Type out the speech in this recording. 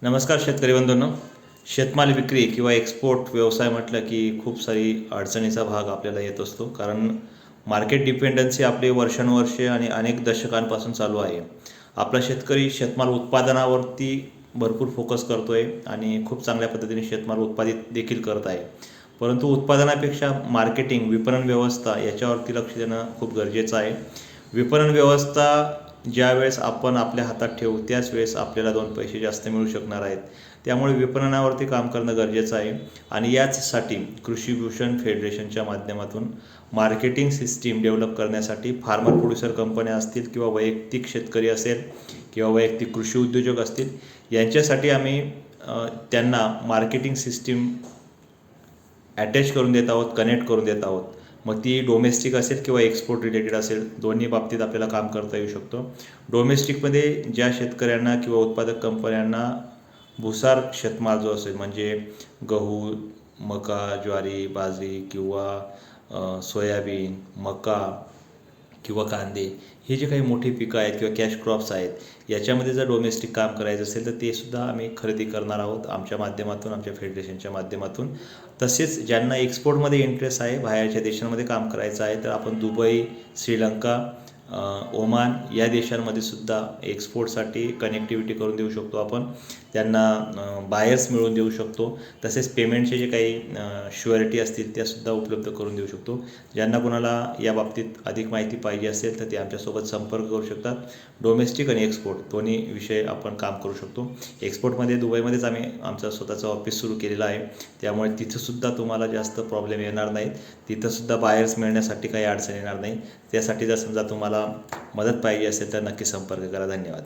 नमस्कार शेतकरी बंधूंनो. शेतमाल विक्री किंवा एक्सपोर्ट व्यवसाय म्हटलं की खूप सारी अडचणीचा भाग आपल्याला येत असतो. कारण मार्केट डिपेंडन्सी आपली वर्षानुवर्षे आणि अनेक दशकांपासून चालू आहे. आपला शेतकरी शेतमाल उत्पादनावरती भरपूर फोकस करतो आहे आणि खूप चांगल्या पद्धतीने शेतमाल उत्पादित देखील करत आहे. परंतु उत्पादनापेक्षा मार्केटिंग, विपणन व्यवस्था याच्यावरती लक्ष देणं खूप गरजेचं आहे. विपणन व्यवस्था ज्यावेळेस आपण आपल्या हातात ठेवू त्याच वेळेस आपल्याला 2 पैसे जास्त मिळू शकणार आहेत. त्यामुळे विपणनावरती काम करणं गरजेचं आहे आणि याचसाठी कृषी भूषण फेडरेशनच्या माध्यमातून मार्केटिंग सिस्टीम डेव्हलप करण्यासाठी फार्मर प्रोड्युसर कंपन्या असतील किंवा वैयक्तिक शेतकरी असेल किंवा वैयक्तिक कृषी उद्योजक असतील, यांच्यासाठी आम्ही त्यांना मार्केटिंग सिस्टीम अटॅच करून देत आहोत, कनेक्ट करून देत आहोत. मग ती डोमेस्टिक असेल किंवा एक्सपोर्ट रिलेटेड असेल, दोन्ही बाबतीत आपल्याला काम करता येऊ शकतं. डोमेस्टिकमध्ये ज्या शेतकऱ्यांना किंवा उत्पादक कंपन्यांना भुसार शेतमाल जो असेल म्हणजे गहू, मका, ज्वारी, बाजरी किंवा सोयाबीन, मका किंवा कांदे, हे जे काही मोठी पिकं आहेत किंवा कॅश क्रॉप्स आहेत, याच्यामध्ये जर डोमेस्टिक काम करायचं असेल तर ते सुद्धा आम्ही खरेदी करणार आहोत आमच्या माध्यमातून, आमच्या फेडरेशनच्या माध्यमातून. तसेच ज्यांना एक्सपोर्टमध्ये इंटरेस्ट आहे, बाहेरच्या देशांमध्ये काम करायचं आहे, तर आपण दुबई, श्रीलंका, ओमान या देशांमध्ये सुद्धा एक्सपोर्टसाठी कनेक्टिव्हिटी करून देऊ शकतो. आपण त्यांना बायर्स मिळवून देऊ शकतो. तसेच पेमेंटचे जे काही शुअरिटी असतील त्यासुद्धा उपलब्ध करून देऊ शकतो. ज्यांना कोणाला या बाबतीत अधिक माहिती पाहिजे असेल तर ते आमच्यासोबत संपर्क करू शकतात. डोमेस्टिक आणि एक्सपोर्ट दोन्ही विषय आपण काम करू शकतो. एक्सपोर्टमध्ये दुबईमध्येच आम्ही आमचं स्वतःचं ऑफिस सुरू केलेलं आहे, त्यामुळे तिथंसुद्धा तुम्हाला जास्त प्रॉब्लेम येणार नाहीत. तिथंसुद्धा बायर्स मिळण्यासाठी काही अडचण येणार नाही. त्यासाठी जर समजा तुम्हाला मदत पाहिजे असेल तर नक्की संपर्क करा. धन्यवाद.